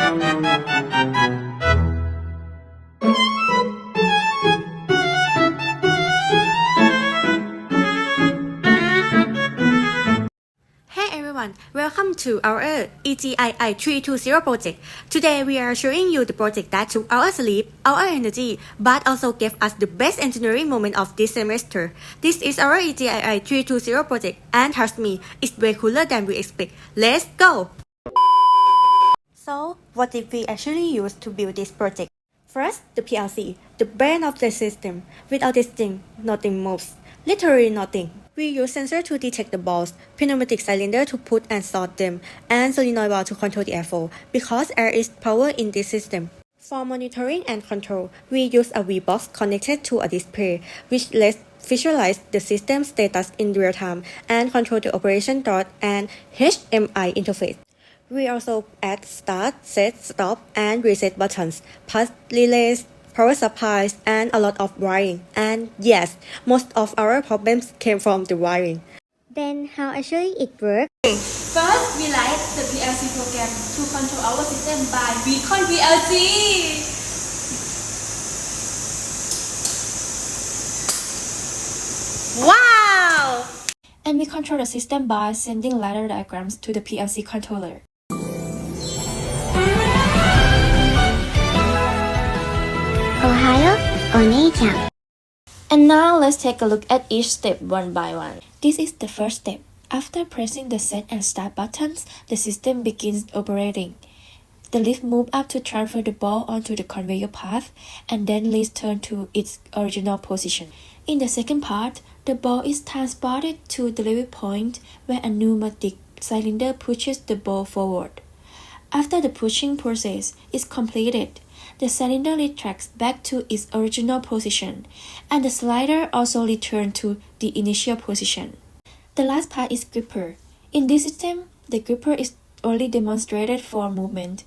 Hey everyone, welcome to our EGII320 project. Today we are showing you the project that took our sleep, our energy, but also gave us the best engineering moment of this semester. This is our EGII320 project, and trust me, it's way cooler than we expect. Let's go! So, what did we actually use to build this project? First, the PLC, the brain of the system. Without this thing, nothing moves. Literally nothing. We use sensor to detect the balls, pneumatic cylinder to put and sort them, and solenoid valve to control the airflow, because air is power in this system. For monitoring and control, we use a V-box connected to a display, which lets visualize the system status in real time and control the operation dot and HMI interface. We also add start, set, stop, and reset buttons, plus relays, power supplies, and a lot of wiring. And yes, most of our problems came from the wiring. Then how actually it works? First, we write the PLC program to control our system by Beacon PLC. Wow! And we control the system by sending ladder diagrams to the PLC controller. Ohio, Onei-chan. And now let's take a look at each step one by one. This is the first step. After pressing the set and start buttons, the system begins operating. The lift moves up to transfer the ball onto the conveyor path, and then leads turn to its original position. In the second part, the ball is transported to the delivery point where a pneumatic cylinder pushes the ball forward. After the pushing process is completed, the cylinder retracts back to its original position, and the slider also returns to the initial position. The last part is gripper. In this system, the gripper is only demonstrated for movement,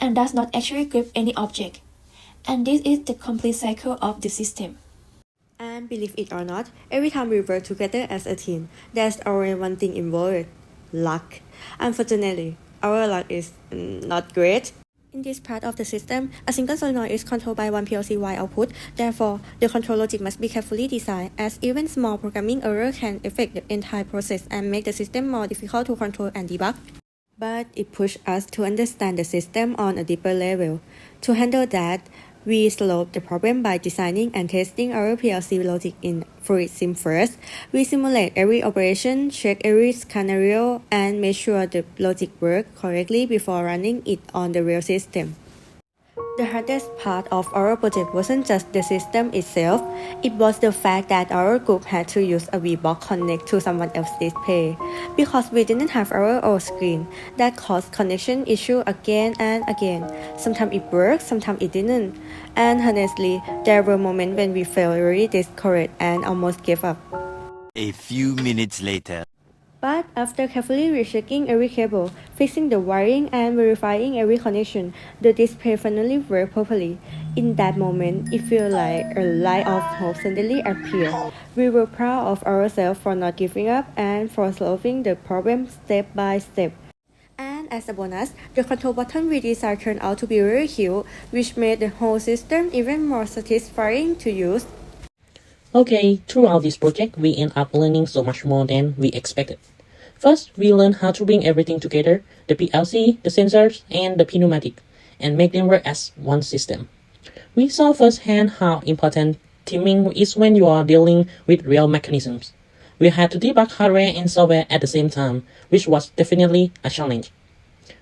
and does not actually grip any object. And this is the complete cycle of the system. And believe it or not, every time we work together as a team, there's always one thing involved: luck. Unfortunately, our luck is not great. In this part of the system, a single solenoid is controlled by one PLC-wide output. Therefore, the control logic must be carefully designed, as even small programming error can affect the entire process and make the system more difficult to control and debug. But it pushed us to understand the system on a deeper level. To handle that, we solved the problem by designing and testing our PLC logic in Fluid Sim first. We simulate every operation, check every scenario, and make sure the logic works correctly before running it on the real system. The hardest part of our project wasn't just the system itself, it was the fact that our group had to use a V-box connect to someone else's display. Because we didn't have our own screen, that caused connection issue again and again. Sometimes it worked, sometimes it didn't. And honestly, there were moments when we felt really discouraged and almost gave up. A few minutes later. But after carefully rechecking every cable, fixing the wiring, and verifying every connection, the display finally worked properly. In that moment, it felt like a light of hope suddenly appeared. We were proud of ourselves for not giving up and for solving the problem step by step. And as a bonus, the control button we designed turned out to be very cute, which made the whole system even more satisfying to use. Okay, throughout this project, we end up learning so much more than we expected. First, we learned how to bring everything together, the PLC, the sensors, and the pneumatic, and make them work as one system. We saw firsthand how important teaming is when you are dealing with real mechanisms. We had to debug hardware and software at the same time, which was definitely a challenge.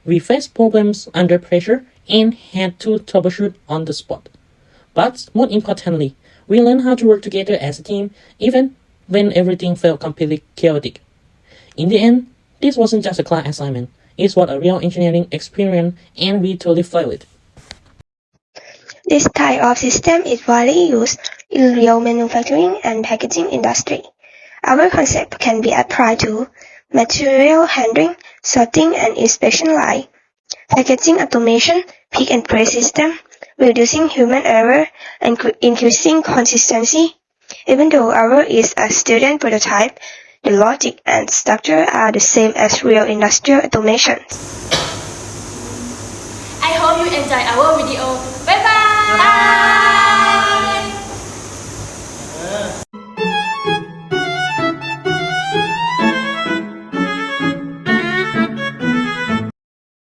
We faced problems under pressure and had to troubleshoot on the spot. But more importantly, we learned how to work together as a team, even when everything felt completely chaotic. In the end, this wasn't just a class assignment, it was a real engineering experience, and we totally failed it. This type of system is widely used in real manufacturing and packaging industry. Our concept can be applied to material handling, sorting and inspection line, packaging automation, pick and place system, reducing human error, and increasing consistency. Even though ours is a student prototype, the logic and structure are the same as real industrial automation. I hope hope you enjoy our video.